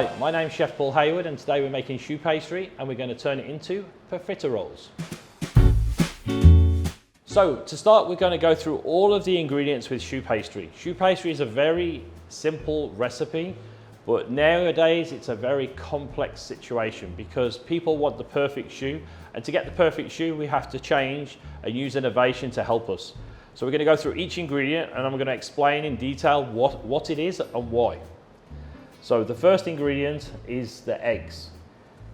Hi, my name's Chef Paul Hayward and today we're making choux pastry and we're going to turn it into profiteroles. So to start, we're going to go through all of the ingredients with choux pastry. Choux pastry is a very simple recipe, but nowadays it's a very complex situation because people want the perfect choux, and to get the perfect choux we have to change and use innovation to help us. So we're going to go through each ingredient and I'm going to explain in detail what it is and why. So the first ingredient is the eggs.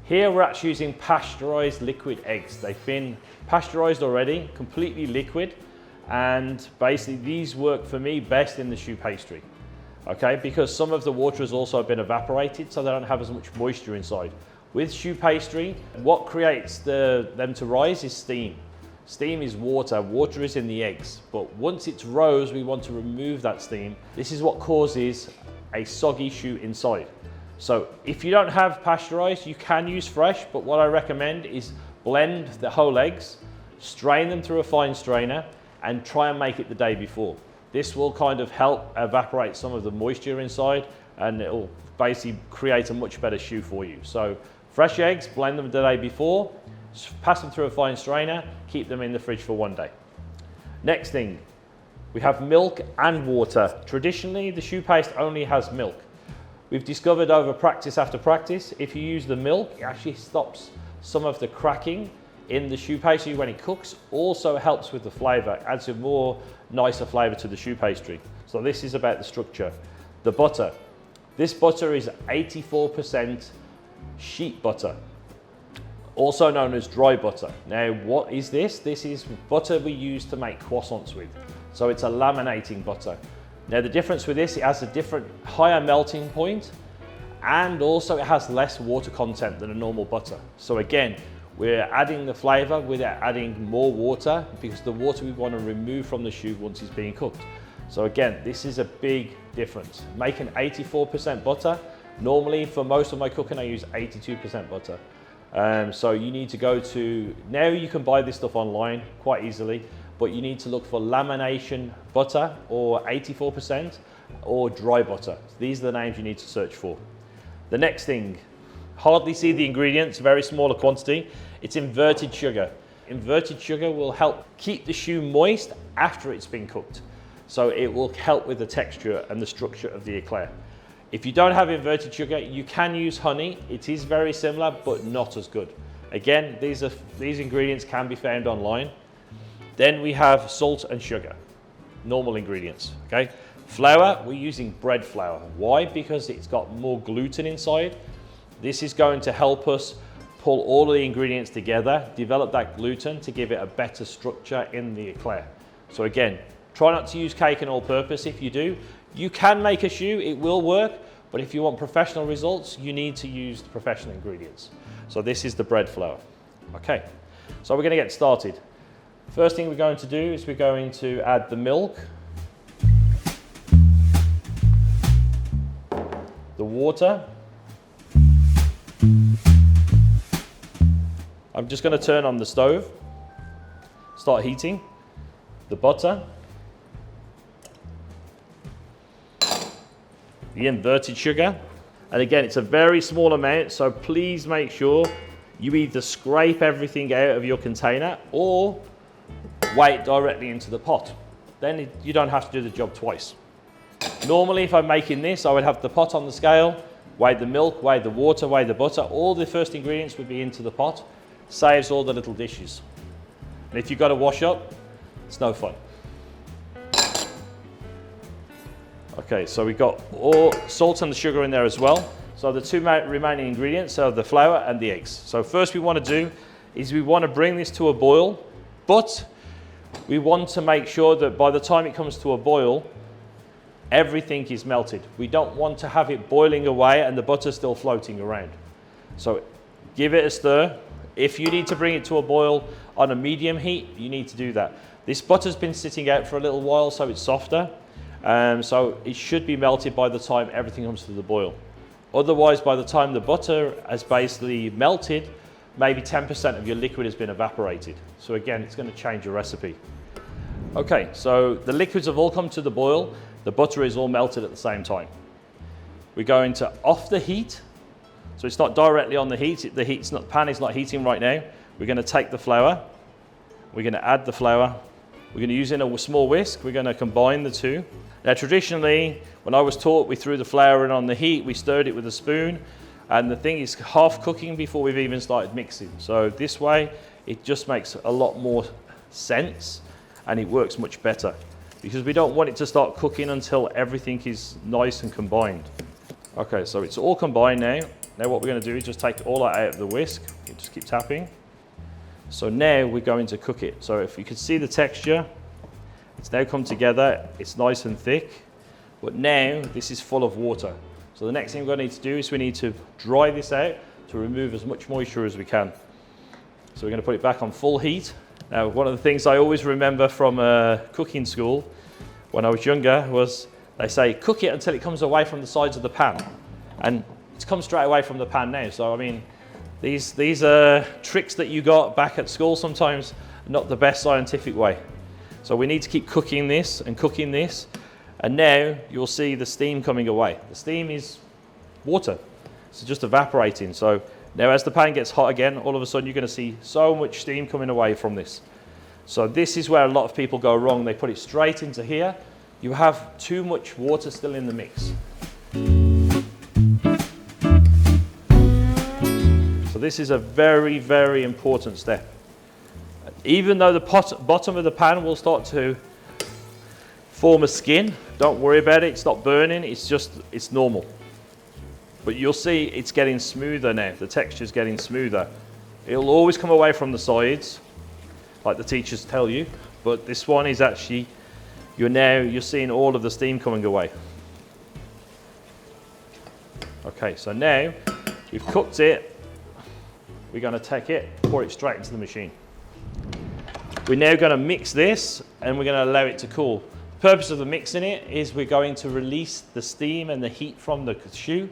Here we're actually using pasteurized liquid eggs. They've been pasteurized already, completely liquid, and basically these work for me best in the choux pastry. Okay, because some of the water has also been evaporated, so they don't have as much moisture inside. With choux pastry, what creates them to rise is steam. Steam is water, water is in the eggs, but once it's rose, we want to remove that steam. This is what causes a soggy choux inside. So if you don't have pasteurized, you can use fresh, but what I recommend is blend the whole eggs, strain them through a fine strainer, and try and make it the day before. This will kind of help evaporate some of the moisture inside, and it'll basically create a much better choux for you. So fresh eggs, blend them the day before, pass them through a fine strainer, keep them in the fridge for one day. Next thing, we have milk and water. Traditionally, the choux paste only has milk. We've discovered over practice after practice, if you use the milk, it actually stops some of the cracking in the choux pastry when it cooks. Also helps with the flavor, adds a more nicer flavor to the choux pastry. So this is about the structure. The butter. This butter is 84% sheet butter, also known as dry butter. Now, what is this? This is butter we use to make croissants with. So it's a laminating butter. Now the difference with this, it has a different higher melting point, and also it has less water content than a normal butter. So again, we're adding the flavor without adding more water, because the water we want to remove from the choux once it's being cooked. So again, this is a big difference. Making 84% butter, normally for most of my cooking I use 82% butter. So you need to go to, now you can buy this stuff online quite easily, but you need to look for lamination butter or 84% or dry butter. These are the names you need to search for. The next thing, hardly see the ingredients, very smaller quantity. It's inverted sugar. Inverted sugar will help keep the choux moist after it's been cooked. So it will help with the texture and the structure of the eclair. If you don't have inverted sugar, you can use honey. It is very similar, but not as good. Again, these ingredients can be found online. Then we have salt and sugar, normal ingredients, okay? Flour, we're using bread flour. Why? Because it's got more gluten inside. This is going to help us pull all of the ingredients together, develop that gluten to give it a better structure in the eclair. So again, try not to use cake and all-purpose. If you do, you can make a choux, it will work, but if you want professional results, you need to use the professional ingredients. So this is the bread flour. Okay, so we're gonna get started. First thing we're going to do is we're going to add the milk, the water. I'm just going to turn on the stove, start heating, the butter, the inverted sugar, and again it's a very small amount, so please make sure you either scrape everything out of your container or weigh it directly into the pot. Then you don't have to do the job twice. Normally if I'm making this, I would have the pot on the scale, weigh the milk, weigh the water, weigh the butter, all the first ingredients would be into the pot, saves all the little dishes. And if you've got to wash up, it's no fun. Okay, so we've got all salt and the sugar in there as well. So the two remaining ingredients are the flour and the eggs. So first we want to do is we want to bring this to a boil, but we want to make sure that by the time it comes to a boil, everything is melted. We don't want to have it boiling away and the butter still floating around. So give it a stir. If you need to bring it to a boil on a medium heat, you need to do that. This butter's been sitting out for a little while, so it's softer. So it should be melted by the time everything comes to the boil. Otherwise, by the time the butter has basically melted, maybe 10% of your liquid has been evaporated. So again, it's going to change your recipe. Okay, so the liquids have all come to the boil. The butter is all melted at the same time. We're going to off the heat So it's not directly on the heat. The pan is not heating right now. We're going to take the flour. We're going to add the flour. We're going to use in a small whisk. We're going to combine the two. Now traditionally, when I was taught, we threw the flour in on the heat, we stirred it with a spoon, and the thing is half cooking before we've even started mixing. So this way, it just makes a lot more sense, and it works much better, because we don't want it to start cooking until everything is nice and combined. Okay, so it's all combined now. Now what we're going to do is just take all that out of the whisk. You just keep tapping. So now we're going to cook it. So if you can see the texture, it's now come together. It's nice and thick, but now this is full of water. So the next thing we're going to need to do is we need to dry this out to remove as much moisture as we can. So we're going to put it back on full heat. Now, one of the things I always remember from cooking school when I was younger was they say, cook it until it comes away from the sides of the pan. And it's come straight away from the pan now. So, I mean, these are tricks that you got back at school sometimes, not the best scientific way. So we need to keep cooking this and cooking this. And now you'll see the steam coming away. The steam is water. It's just evaporating. So now as the pan gets hot again, all of a sudden you're going to see so much steam coming away from this. So this is where a lot of people go wrong. They put it straight into here. You have too much water still in the mix. So this is a very, very important step. Even though the bottom of the pan will start to form a skin, don't worry about it, it's not burning, it's normal. But you'll see it's getting smoother now, the texture's getting smoother. It'll always come away from the sides, like the teachers tell you, but this one is actually, you're seeing all of the steam coming away. Okay, so now we've cooked it, we're going to take it, pour it straight into the machine. We're now going to mix this and we're going to allow it to cool. The purpose of the mixing it is we're going to release the steam and the heat from the choux.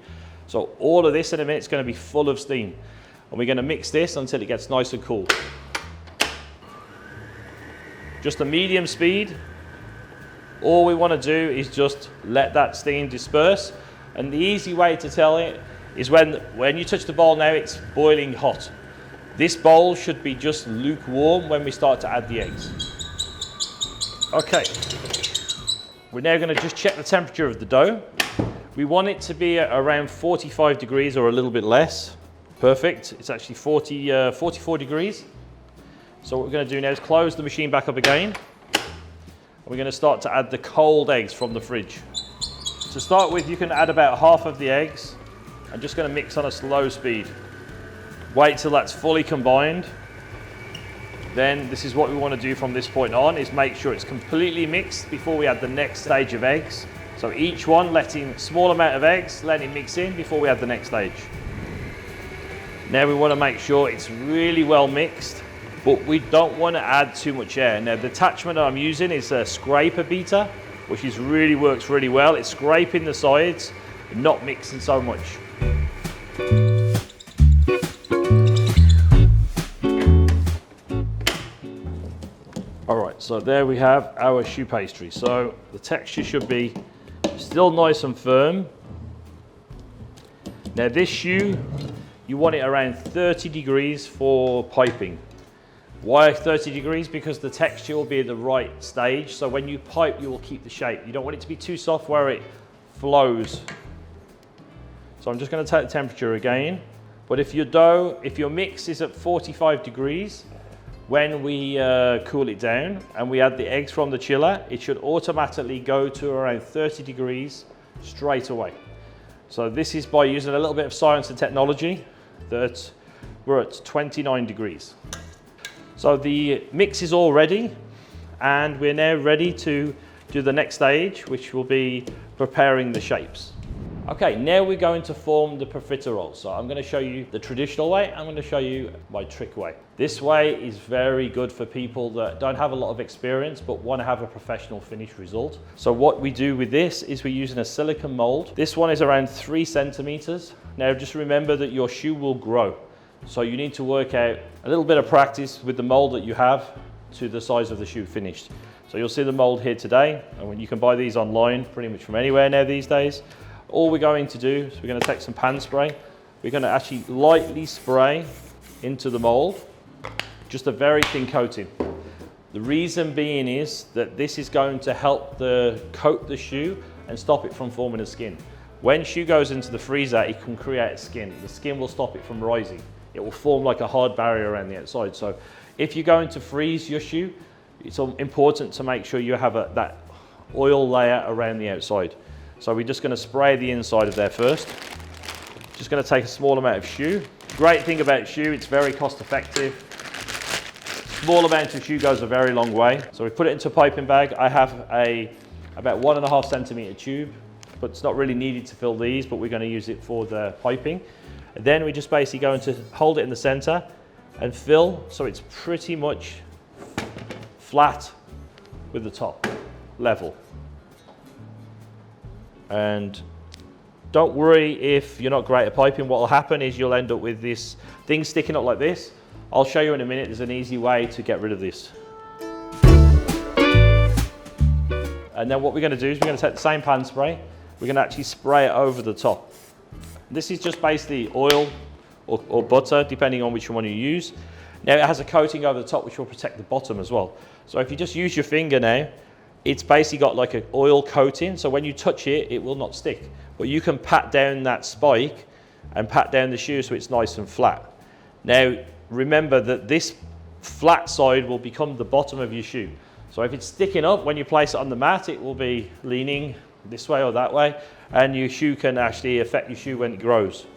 So all of this in a minute is going to be full of steam. And we're going to mix this until it gets nice and cool. Just a medium speed. All we want to do is just let that steam disperse. And the easy way to tell it is when you touch the bowl now, it's boiling hot. This bowl should be just lukewarm when we start to add the eggs. Okay, we're now going to just check the temperature of the dough. We want it to be at around 45 degrees or a little bit less. Perfect, it's actually 44 degrees. So what we're going to do now is close the machine back up again. We're going to start to add the cold eggs from the fridge. To start with, you can add about half of the eggs. I'm just going to mix on a slow speed. Wait till that's fully combined. Then this is what we want to do from this point on, is make sure it's completely mixed before we add the next stage of eggs. So each one letting a small amount of eggs, letting it mix in before we add the next stage. Now we want to make sure it's really well mixed, but we don't want to add too much air. Now the attachment I'm using is a scraper beater, which works really well. It's scraping the sides, not mixing so much. All right, so there we have our choux pastry. So the texture should be still nice and firm. Now this choux, you want it around 30 degrees for piping. Why 30 degrees? Because the texture will be at the right stage. So when you pipe, you will keep the shape. You don't want it to be too soft where it flows. So I'm just going to take the temperature again. But if your mix is at 45 degrees, when we cool it down and we add the eggs from the chiller, it should automatically go to around 30 degrees straight away. So this is by using a little bit of science and technology that we're at 29 degrees. So the mix is all ready, and we're now ready to do the next stage, which will be preparing the shapes. Okay, now we're going to form the profiterol. So I'm going to show you the traditional way. I'm going to show you my trick way. This way is very good for people that don't have a lot of experience but want to have a professional finished result. So what we do with this is we're using a silicone mold. This one is around 3 centimeters. Now just remember that your choux will grow. So you need to work out a little bit of practice with the mold that you have to the size of the choux finished. So you'll see the mold here today, and when you can buy these online pretty much from anywhere now these days. All we're going to do is we're going to take some pan spray. We're we're going to actually lightly spray into the mold, just a very thin coating. The reason being is that this is going to help coat the shoe and stop it from forming a skin. When shoe goes into the freezer, it can create a skin. The skin will stop it from rising. It will form like a hard barrier around the outside. So if you're going to freeze your shoe, it's important to make sure you have that oil layer around the outside. So we're just going to spray the inside of there first. Just going to take a small amount of shoe. Great thing about shoe, it's very cost effective. Small amount of shoe goes a very long way. So we put it into a piping bag. I have about 1.5 centimeter tube, but it's not really needed to fill these, but we're going to use it for the piping. And then we just basically going to hold it in the center and fill so it's pretty much flat with the top level. And don't worry if you're not great at piping. What will happen is you'll end up with this thing sticking up like this. I'll show you in a minute. There's an easy way to get rid of this. And then what we're going to do is we're going to take the same pan spray. We're going to actually spray it over the top. This is just basically oil or butter, depending on which one you use. Now it has a coating over the top which will protect the bottom as well. So if you just use your finger now, it's basically got like an oil coating, so when you touch it, it will not stick. But you can pat down that spike and pat down the shoe so it's nice and flat. Now remember that this flat side will become the bottom of your shoe. So if it's sticking up, when you place it on the mat, it will be leaning this way or that way, and your shoe can actually affect your shoe when it grows.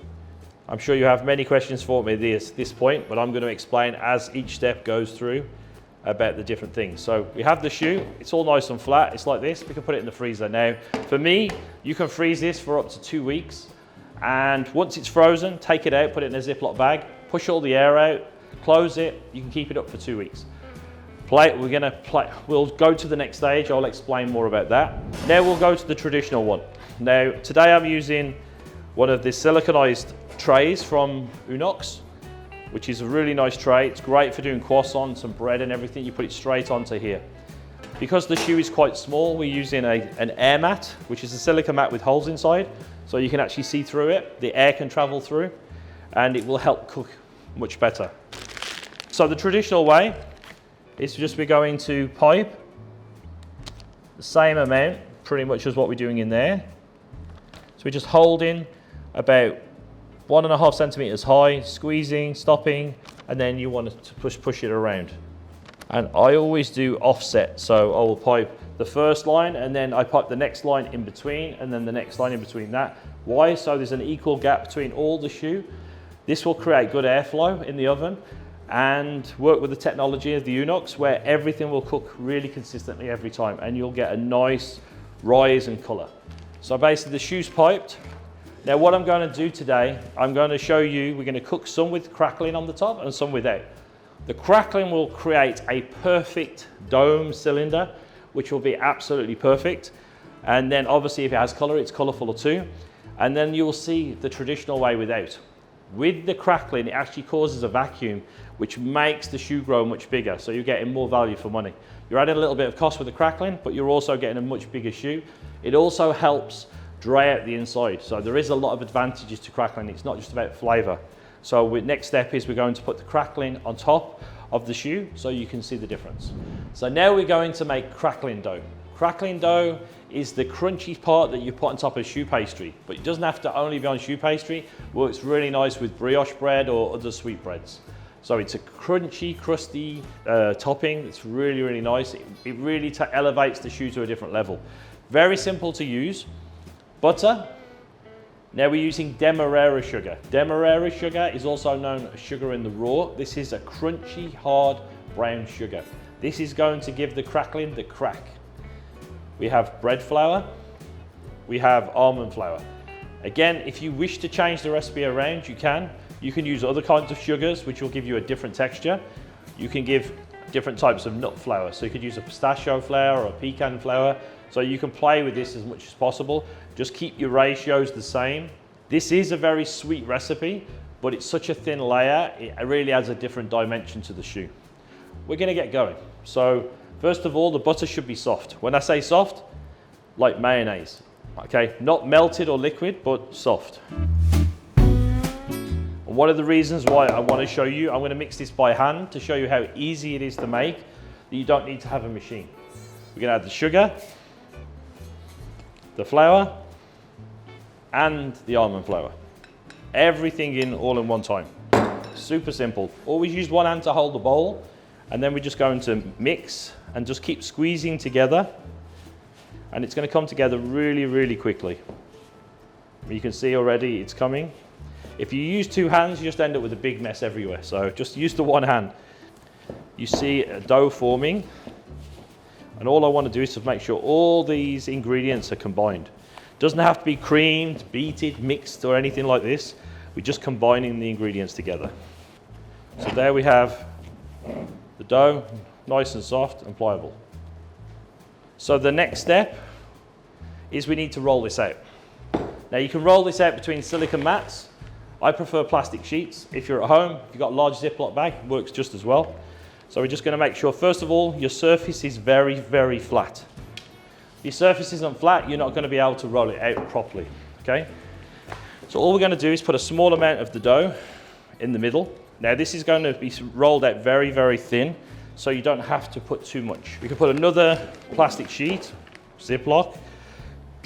I'm sure you have many questions for me at this point, but I'm going to explain as each step goes through about the different things. So we have the shoe, it's all nice and flat, it's like this, we can put it in the freezer. Now, for me, you can freeze this for up to 2 weeks, and once it's frozen, take it out, put it in a Ziploc bag, push all the air out, close it, you can keep it up for 2 weeks. We'll go to the next stage, I'll explain more about that. Now we'll go to the traditional one. Now, today I'm using one of the siliconized trays from UNOX, which is a really nice tray. It's great for doing croissants and bread and everything. You put it straight onto here. Because the shoe is quite small, we're using an air mat, which is a silica mat with holes inside, so you can actually see through it. The air can travel through, and it will help cook much better. So the traditional way is we're going to pipe the same amount, pretty much as what we're doing in there. So we're just holding about 1.5 centimeters high, squeezing, stopping, and then you want to push it around. And I always do offset, so I will pipe the first line, and then I pipe the next line in between, and then the next line in between that. Why? So there's an equal gap between all the shoe. This will create good airflow in the oven, and work with the technology of the UNOX, where everything will cook really consistently every time, and you'll get a nice rise and color. So basically the shoe's piped. Now what I'm going to do today, I'm going to show you, we're going to cook some with crackling on the top and some without. The crackling will create a perfect dome cylinder, which will be absolutely perfect. And then obviously if it has color, it's colorful too. And then you will see the traditional way without. With the crackling, it actually causes a vacuum, which makes the shoe grow much bigger. So you're getting more value for money. You're adding a little bit of cost with the crackling, but you're also getting a much bigger shoe. It also helps dry out the inside. So there is a lot of advantages to crackling. It's not just about flavor. So next step is we're going to put the crackling on top of the shoe so you can see the difference. So now we're going to make crackling dough. Crackling dough is the crunchy part that you put on top of shoe pastry, but it doesn't have to only be on shoe pastry. Works really nice with brioche bread or other sweet breads. So it's a crunchy, crusty topping. It's really, really nice. It really elevates the shoe to a different level. Very simple to use. Butter. Now we're using Demerera sugar. Demerera sugar is also known as sugar in the raw. This is a crunchy, hard brown sugar. This is going to give the crackling the crack. We have bread flour. We have almond flour. Again, if you wish to change the recipe around, you can. You can use other kinds of sugars, which will give you a different texture. You can give different types of nut flour. So you could use a pistachio flour or a pecan flour. So you can play with this as much as possible. Just keep your ratios the same. This is a very sweet recipe, but it's such a thin layer, it really adds a different dimension to the shoe. We're gonna get going. So first of all, the butter should be soft. When I say soft, like mayonnaise, okay? Not melted or liquid, but soft. one of the reasons why I want to show you, I'm going to mix this by hand to show you how easy it is to make, that you don't need to have a machine. We're going to add the sugar, the flour, and the almond flour. Everything in all in one time. Super simple. Always use one hand to hold the bowl, and then we're just going to mix and just keep squeezing together, and it's going to come together really, really quickly. You can see already it's coming. If you use two hands, you just end up with a big mess everywhere. So just use the one hand. You see a dough forming, and all I want to do is to make sure all these ingredients are combined. Doesn't have to be creamed, beaten, mixed, or anything like this. We're just combining the ingredients together. So there we have the dough, nice and soft and pliable. So the next step is we need to roll this out. Now you can roll this out between silicone mats. I prefer plastic sheets. If you're at home, if you've got a large Ziploc bag, it works just as well. So we're just going to make sure, first of all, your surface is very, very flat. If your surface isn't flat, you're not going to be able to roll it out properly, okay? So all we're going to do is put a small amount of the dough in the middle. Now this is going to be rolled out very, very thin, so you don't have to put too much. We can put another plastic sheet, Ziploc.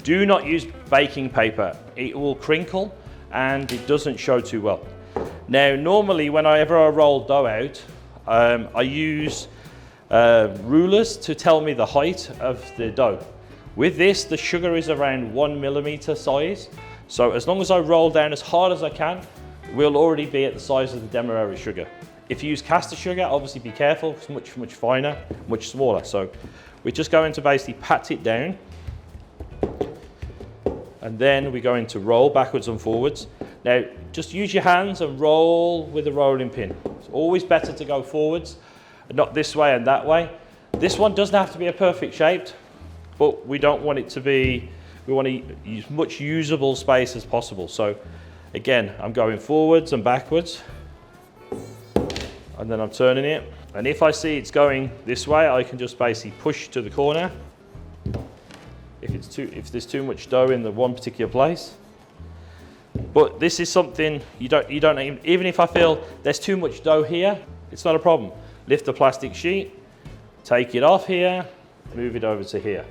Do not use baking paper. It will crinkle and it doesn't show too well. Now normally whenever I roll dough out, I use rulers to tell me the height of the dough. With this, the sugar is around 1 millimeter size. So as long as I roll down as hard as I can, we'll already be at the size of the Demerera sugar. If you use caster sugar, obviously be careful, it's much, much finer, much smaller. So we're just going to basically pat it down. And then we're going to roll backwards and forwards. Now, just use your hands and roll with a rolling pin. It's always better to go forwards, not this way and that way. This one doesn't have to be a perfect shape, but we don't want it to be, we want to use much usable space as possible. So again, I'm going forwards and backwards, and then I'm turning it. And if I see it's going this way, I can just basically push to the corner. If there's too much dough in the one particular place. But this is something you don't even if I feel there's too much dough here, it's not a problem. Lift the plastic sheet, take it off here, move it over to here.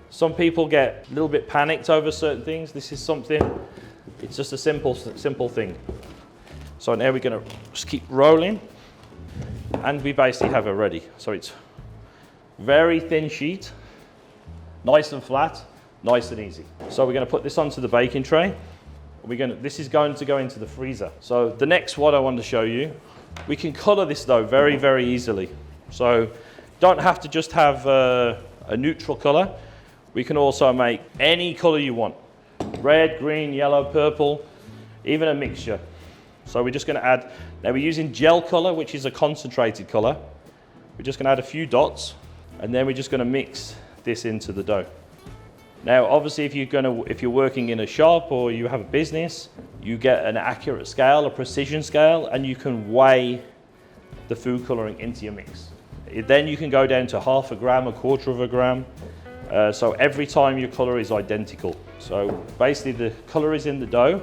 Some people get a little bit panicked over certain things. This is something, it's just a simple thing. So now we're going to just keep rolling, and we basically have it ready. So it's very thin sheet, nice and flat, nice and easy. So we're going to put this onto the baking tray. This is going to go into the freezer. So the next one I want to show you, we can color this dough very, very easily. So don't have to just have a neutral color. We can also make any color you want. Red, green, yellow, purple, even a mixture. So we're just going to add, now we're using gel color, which is a concentrated color. We're just going to add a few dots, and then we're just going to mix this into the dough. Now obviously if you're working in a shop or you have a business, you get an accurate scale, a precision scale, and you can weigh the food coloring into your mix. Then you can go down to 1/2 gram, 1/4 gram. So every time your color is identical. So basically the color is in the dough,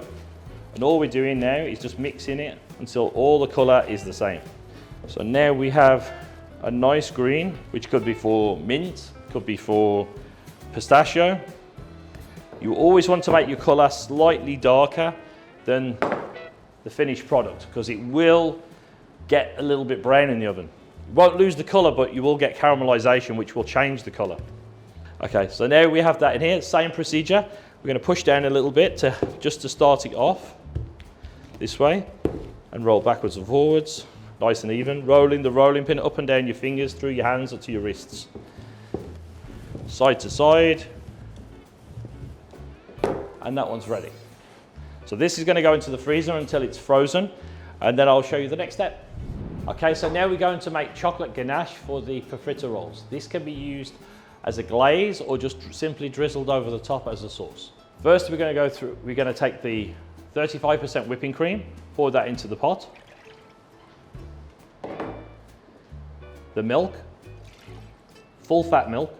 and all we're doing now is just mixing it until all the color is the same. So now we have a nice green, which could be for mint, could be for pistachio. You always want to make your color slightly darker than the finished product, because it will get a little bit brown in the oven. You won't lose the color, but you will get caramelization, which will change the color. Okay, so now we have that in here, same procedure. We're going to push down a little bit just to start it off this way, and roll backwards and forwards, nice and even, rolling the rolling pin up and down your fingers, through your hands up to your wrists. Side to side, and that one's ready. So this is going to go into the freezer until it's frozen, and then I'll show you the next step. Okay, so now we're going to make chocolate ganache for the profiteroles. This can be used as a glaze or just simply drizzled over the top as a sauce. First we're going to take the 35% whipping cream, pour that into the pot. The milk, full fat milk.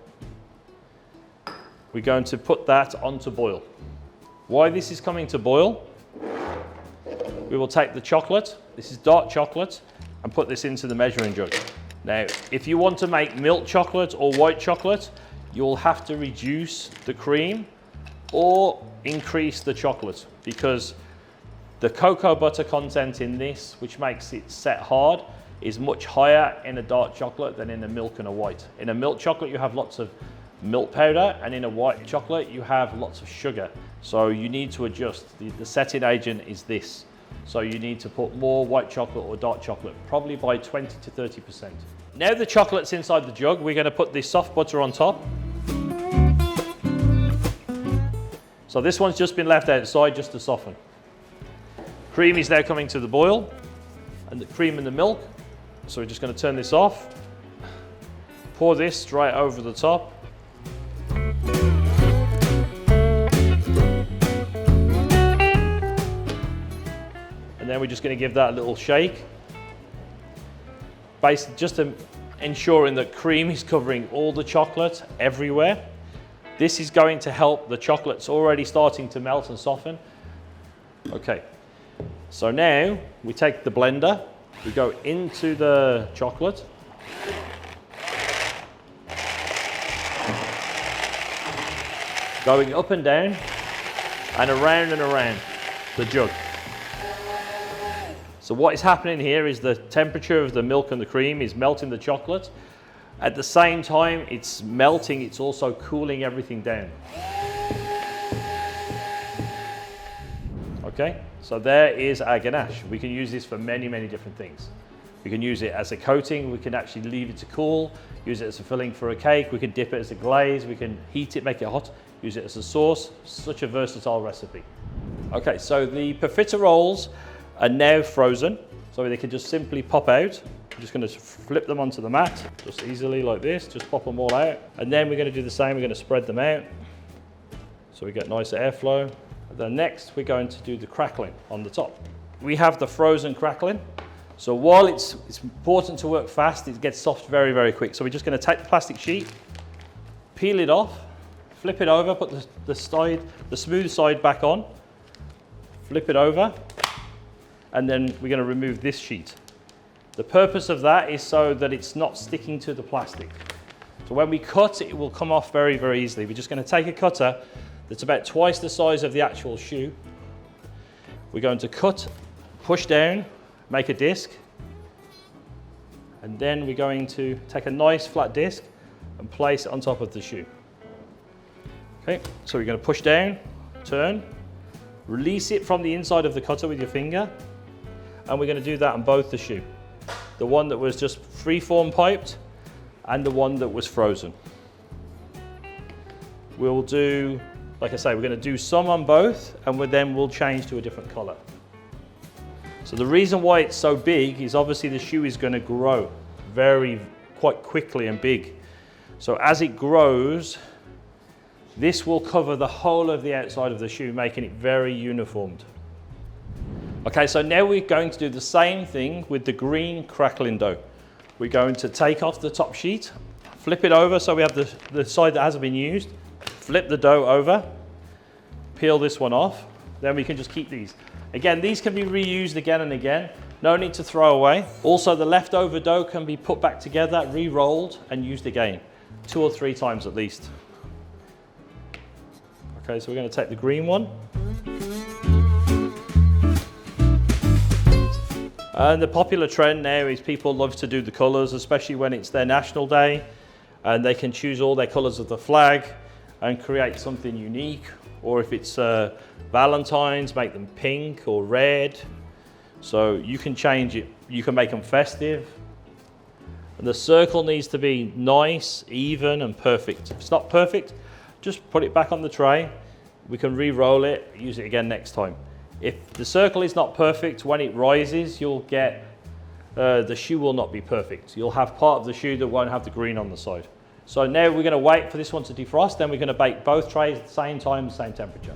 We're going to put that on to boil. Why this is coming to boil we will take the chocolate, this is dark chocolate, and put this into the measuring jug. Now, if you want to make milk chocolate or white chocolate, you'll have to reduce the cream or increase the chocolate, because the cocoa butter content in this, which makes it set hard, is much higher in a dark chocolate than in a milk and a white. In a milk chocolate, you have lots of milk powder, and in a white chocolate, you have lots of sugar. So you need to adjust. The setting agent is this. So you need to put more white chocolate or dark chocolate, probably by 20 to 30%. Now the chocolate's inside the jug, we're going to put the soft butter on top. So this one's just been left outside just to soften. Cream is now coming to the boil, and the cream and the milk. So we're just going to turn this off. Pour this straight over the top. And then we're just going to give that a little shake. Basically just ensuring that cream is covering all the chocolate everywhere. This is going to help the chocolate's already starting to melt and soften. Okay, so now we take the blender, we go into the chocolate. Going up and down and around the jug. So what is happening here is the temperature of the milk and the cream is melting the chocolate. At the same time it's melting, it's also cooling everything down. Okay, so there is our ganache. We can use this for many, many different things. We can use it as a coating, we can actually leave it to cool, use it as a filling for a cake, we can dip it as a glaze, we can heat it, make it hot, use it as a sauce. Such a versatile recipe. Okay, so the profiteroles are now frozen, so they can just simply pop out. I'm just going to flip them onto the mat, just easily like this, just pop them all out. And then we're going to do the same, we're going to spread them out, so we get nice airflow. And then next, we're going to do the crackling on the top. We have the frozen crackling. So while it's important to work fast, it gets soft very, very quick. So we're just going to take the plastic sheet, peel it off, flip it over, put the smooth side back on, flip it over, and then we're going to remove this sheet. The purpose of that is so that it's not sticking to the plastic. So when we cut, it will come off very, very easily. We're just going to take a cutter that's about twice the size of the actual shoe. We're going to cut, push down, make a disc, and then we're going to take a nice flat disc and place it on top of the shoe. Okay, so we're going to push down, turn, release it from the inside of the cutter with your finger, and we're going to do that on both the shoe. The one that was just free-form piped and the one that was frozen. We'll do, like I say, we're going to do some on both, and then we'll change to a different color. So the reason why it's so big is obviously the shoe is going to grow quite quickly and big. So as it grows, this will cover the whole of the outside of the shoe, making it very uniformed. Okay, so now we're going to do the same thing with the green crackling dough. We're going to take off the top sheet, flip it over so we have the side that hasn't been used, flip the dough over, peel this one off, then we can just keep these. Again, these can be reused again and again, no need to throw away. Also, the leftover dough can be put back together, re-rolled and used again, 2 or 3 times at least. Okay, so we're going to take the green one. And the popular trend now is people love to do the colours, especially when it's their national day, and they can choose all their colours of the flag and create something unique. Or if it's Valentine's, make them pink or red. So you can change it, you can make them festive. And the circle needs to be nice, even and perfect. If it's not perfect, just put it back on the tray. We can re-roll it, use it again next time. If the circle is not perfect, when it rises, you'll get, the shoe will not be perfect. You'll have part of the shoe that won't have the green on the side. So now we're going to wait for this one to defrost, then we're going to bake both trays at the same time, same temperature.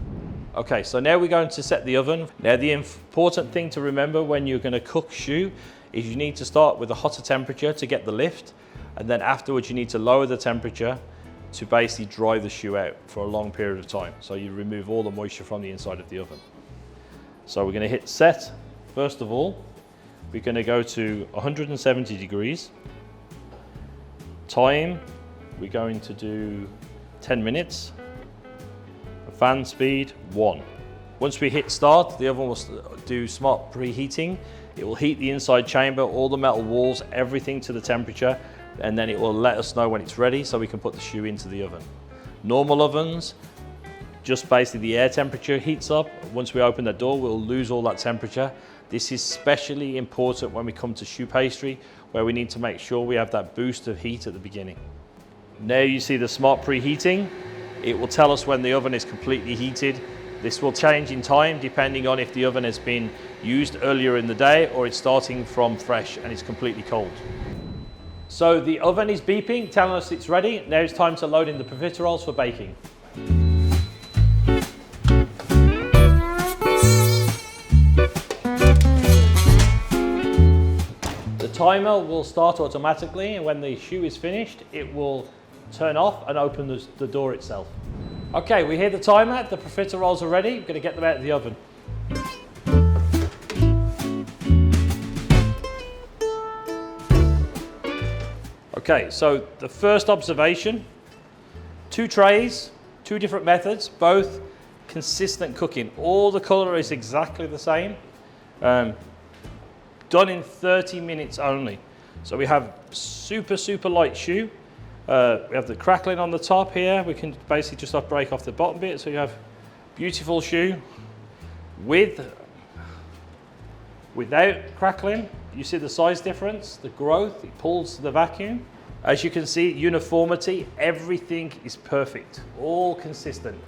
Okay, so now we're going to set the oven. Now the important thing to remember when you're going to cook shoe is you need to start with a hotter temperature to get the lift, and then afterwards you need to lower the temperature to basically dry the shoe out for a long period of time. So you remove all the moisture from the inside of the oven. So we're going to hit set, First of all, we're going to go to 170 degrees. Time, we're going to do 10 minutes. Fan speed, 1. Once we hit start, the oven will do smart preheating. It will heat the inside chamber, all the metal walls, everything to the temperature, and then it will let us know when it's ready so we can put the choux into the oven. Normal ovens, just basically the air temperature heats up. Once we open the door, we'll lose all that temperature. This is especially important when we come to choux pastry, where we need to make sure we have that boost of heat at the beginning. Now you see the smart preheating. It will tell us when the oven is completely heated. This will change in time depending on if the oven has been used earlier in the day or it's starting from fresh and it's completely cold. So the oven is beeping, telling us it's ready. Now it's time to load in the profiteroles for baking. The timer will start automatically, and when the choux is finished, it will turn off and open the door itself. Okay, we hear the timer, the profiteroles are ready. We're going to get them out of the oven. Okay, so the first observation, 2 trays, 2 different methods, both consistent cooking. All the colour is exactly the same, done in 30 minutes only. So we have super light choux. We have the crackling on the top here. We can basically just break off the bottom bit. So you have beautiful choux without crackling. You see the size difference, the growth, it pulls the vacuum. As you can see, uniformity, everything is perfect, all consistent.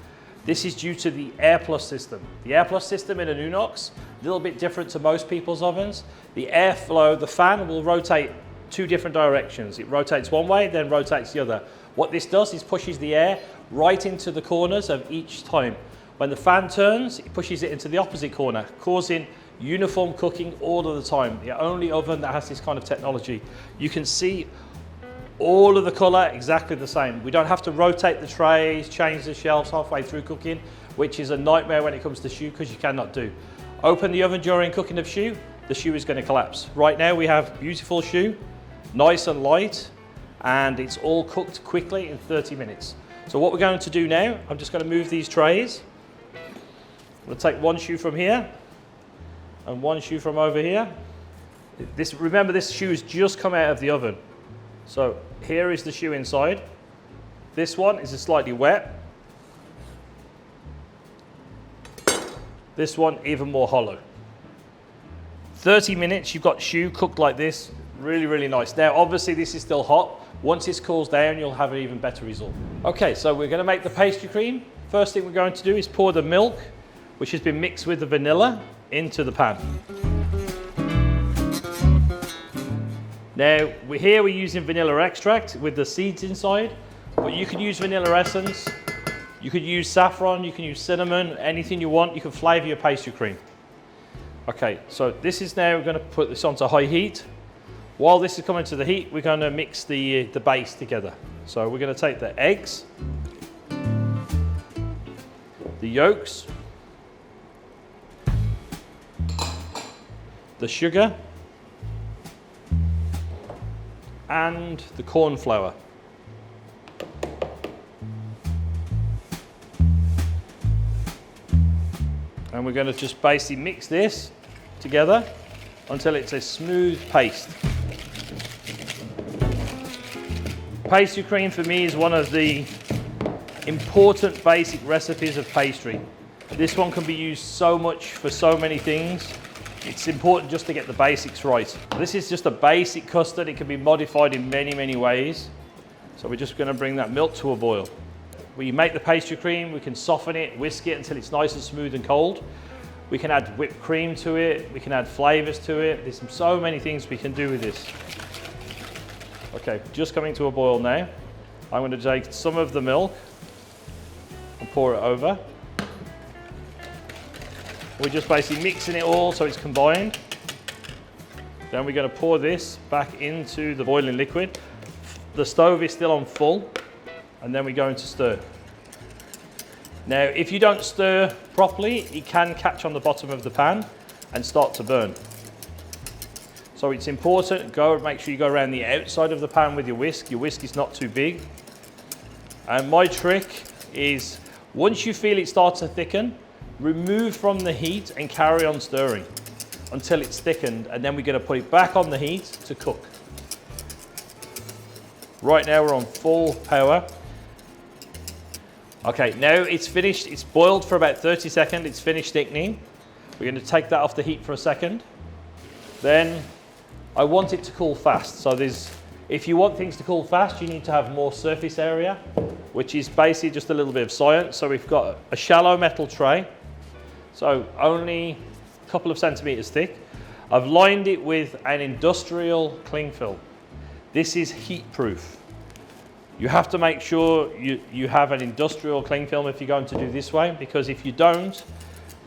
This is due to the AirPlus system. The AirPlus system in an UNOX, a little bit different to most people's ovens. The airflow, the fan will rotate 2 different directions. It rotates one way, then rotates the other. What this does is pushes the air right into the corners of each time. When the fan turns, it pushes it into the opposite corner, causing uniform cooking all of the time. The only oven that has this kind of technology. You can see all of the colour exactly the same. We don't have to rotate the trays, change the shelves halfway through cooking, which is a nightmare when it comes to choux because you cannot do. Open the oven during cooking of choux, the choux is going to collapse. Right now we have beautiful choux, nice and light, and it's all cooked quickly in 30 minutes. So what we're going to do now, I'm just going to move these trays. We'll take 1 choux from here and 1 choux from over here. Remember, this choux has just come out of the oven. So here is the choux inside. This one is slightly wet. This one even more hollow. 30 minutes, you've got choux cooked like this. Really nice. Now, obviously this is still hot. Once it cools down, you'll have an even better result. Okay, so we're going to make the pastry cream. First thing we're going to do is pour the milk, which has been mixed with the vanilla, into the pan. Now, we're using vanilla extract with the seeds inside, but you can use vanilla essence, you could use saffron, you can use cinnamon, anything you want. You can flavour your pastry cream. Okay, so this is now, we're going to put this onto high heat. While this is coming to the heat, we're going to mix the base together. So we're going to take the eggs, the yolks, the sugar, and the corn flour. And we're going to just basically mix this together until it's a smooth paste. Pastry cream for me is one of the important basic recipes of pastry. This one can be used so much for so many things. It's important just to get the basics right. This is just a basic custard. It can be modified in many ways. So we're just going to bring that milk to a boil. We make the pastry cream, we can soften it, whisk it until it's nice and smooth and cold. We can add whipped cream to it, we can add flavours to it. There's so many things we can do with this. Okay, just coming to a boil now. I'm going to take some of the milk and pour it over. We're just basically mixing it all so it's combined. Then we're going to pour this back into the boiling liquid. The stove is still on full, and then we're going to stir. Now, if you don't stir properly, it can catch on the bottom of the pan. and start to burn. So it's important, make sure you go around the outside of the pan with your whisk. Your whisk is not too big. And my trick is, once you feel it start to thicken, remove from the heat and carry on stirring until it's thickened, and then we're going to put it back on the heat to cook. Right now we're on full power. Okay, now it's finished. It's boiled for about 30 seconds. It's finished thickening. We're going to take that off the heat for a second. Then I want it to cool fast. So if you want things to cool fast, you need to have more surface area, which is basically just a little bit of science. So we've got a shallow metal tray, so only a couple of centimeters thick. I've lined it with an industrial cling film. This is heat proof. You have to make sure you have an industrial cling film if you're going to do this way, because if you don't,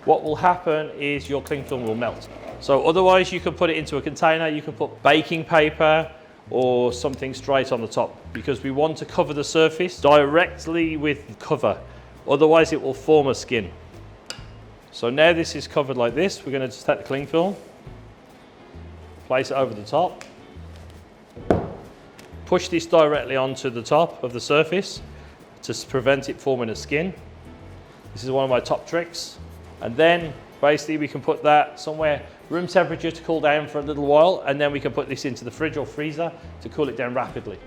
what will happen is your cling film will melt. So otherwise you can put it into a container, you can put baking paper or something straight on the top, because we want to cover the surface directly with cover, otherwise it will form a skin. So now this is covered like this, we're going to just take the cling film, place it over the top, push this directly onto the top of the surface to prevent it forming a skin. This is one of my top tricks. And then basically we can put that somewhere room temperature to cool down for a little while, and then we can put this into the fridge or freezer to cool it down rapidly.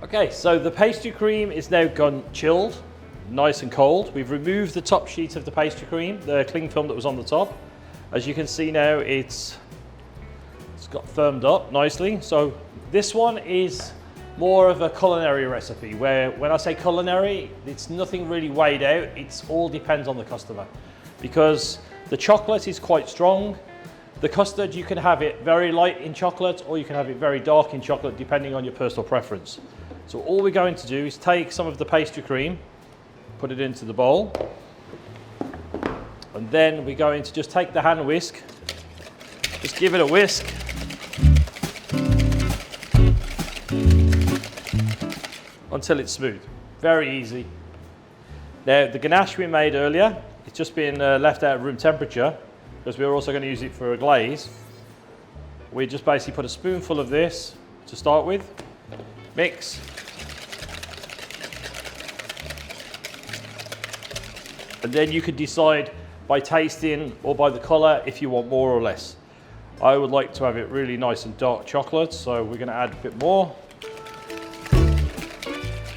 Okay, so the pastry cream is now gone chilled, nice and cold. We've removed the top sheet of the pastry cream, the cling film that was on the top. As you can see now, it's got firmed up nicely. So this one is more of a culinary recipe, where when I say culinary, it's nothing really weighed out. It's all depends on the customer, because the chocolate is quite strong. The custard, you can have it very light in chocolate, or you can have it very dark in chocolate, depending on your personal preference. So all we're going to do is take some of the pastry cream, put it into the bowl, and then we're going to just take the hand whisk, just give it a whisk, until it's smooth. Very easy. Now the ganache we made earlier, it's just been left out at room temperature, because we're also going to use it for a glaze. We just basically put a spoonful of this to start with, mix, and then you can decide by tasting or by the colour if you want more or less. I would like to have it really nice and dark chocolate, so we're going to add a bit more.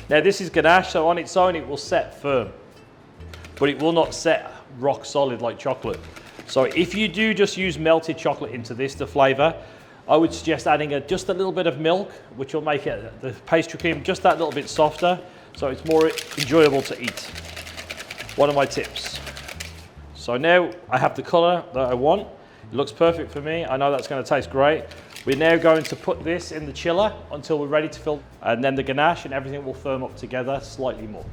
Now this is ganache, so on its own it will set firm, but it will not set rock solid like chocolate. So if you do just use melted chocolate into this, the flavour, I would suggest adding just a little bit of milk, which will make the pastry cream just that little bit softer, so it's more enjoyable to eat. One of my tips. So now I have the colour that I want. It looks perfect for me. I know that's going to taste great. We're now going to put this in the chiller until we're ready to fill, and then the ganache and everything will firm up together slightly more.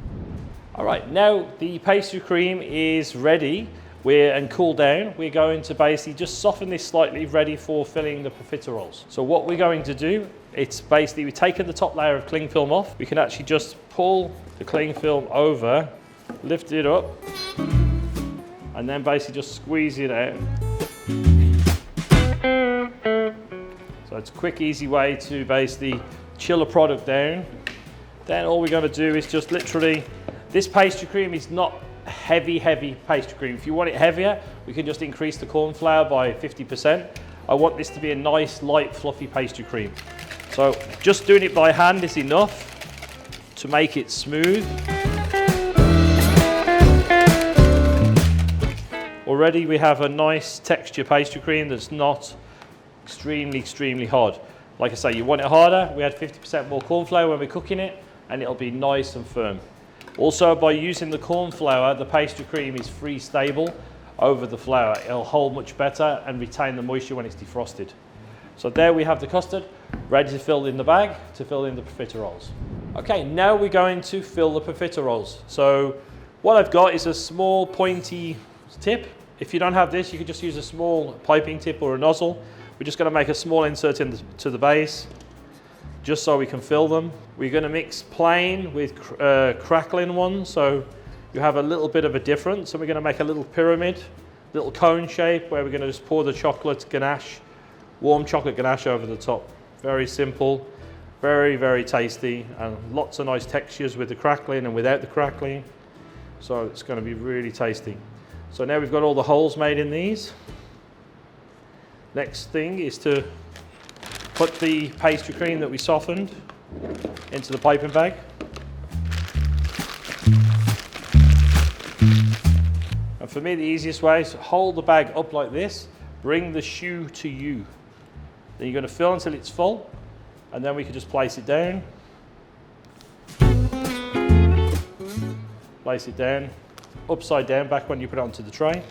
All right, now the pastry cream is ready and cooled down. We're going to basically just soften this slightly, ready for filling the profiteroles. So what we're going to do, it's basically we've taken the top layer of cling film off. We can actually just pull the cling film over, lift it up, and then basically just squeeze it out. So it's a quick, easy way to basically chill a product down. Then all we're going to do is just literally, this pastry cream is not heavy pastry cream. If you want it heavier, we can just increase the corn flour by 50%. I want this to be a nice, light, fluffy pastry cream. So just doing it by hand is enough to make it smooth. Already we have a nice texture pastry cream that's not extremely hard. Like I say, you want it harder, we add 50% more corn flour when we're cooking it, and it'll be nice and firm. Also, by using the corn flour, the pastry cream is free stable over the flour. It'll hold much better and retain the moisture when it's defrosted. So there we have the custard, ready to fill in the bag, to fill in the profiteroles. Okay, now we're going to fill the profiteroles. So what I've got is a small pointy tip. If you don't have this, you can just use a small piping tip or a nozzle. We're just going to make a small insert into the base, just so we can fill them. We're going to mix plain with crackling ones, so you have a little bit of a difference. So we're going to make a little pyramid little cone shape where we're going to just pour the chocolate ganache, warm chocolate ganache over the top. Very simple, very, very tasty, and lots of nice textures with the crackling and without the crackling. So it's going to be really tasty. So now we've got all the holes made in these. Next thing is to put the pastry cream that we softened into the piping bag. And for me, the easiest way is to hold the bag up like this, bring the shoe to you. Then you're going to fill until it's full, and then we can just place it down. Place it down, upside down, back when you put it onto the tray.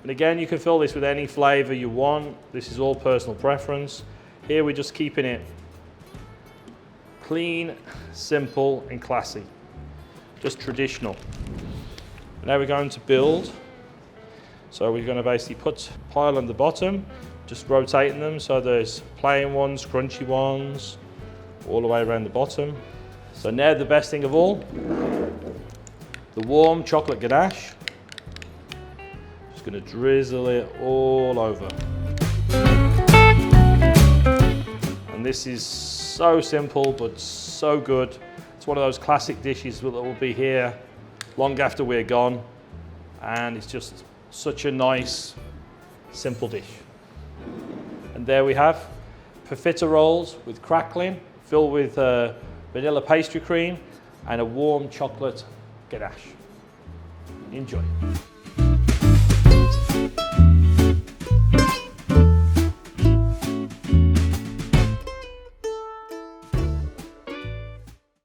And again, you can fill this with any flavour you want. This is all personal preference. Here we're just keeping it clean, simple and classy. Just traditional. Now we're going to build. So we're going to basically put a pile on the bottom, just rotating them so there's plain ones, crunchy ones, all the way around the bottom. So now the best thing of all, the warm chocolate ganache. Just going to drizzle it all over. And this is so simple but so good. It's one of those classic dishes that will be here long after we're gone, and it's just such a nice, simple dish. And there we have profiteroles with crackling, filled with vanilla pastry cream and a warm chocolate ganache. Enjoy.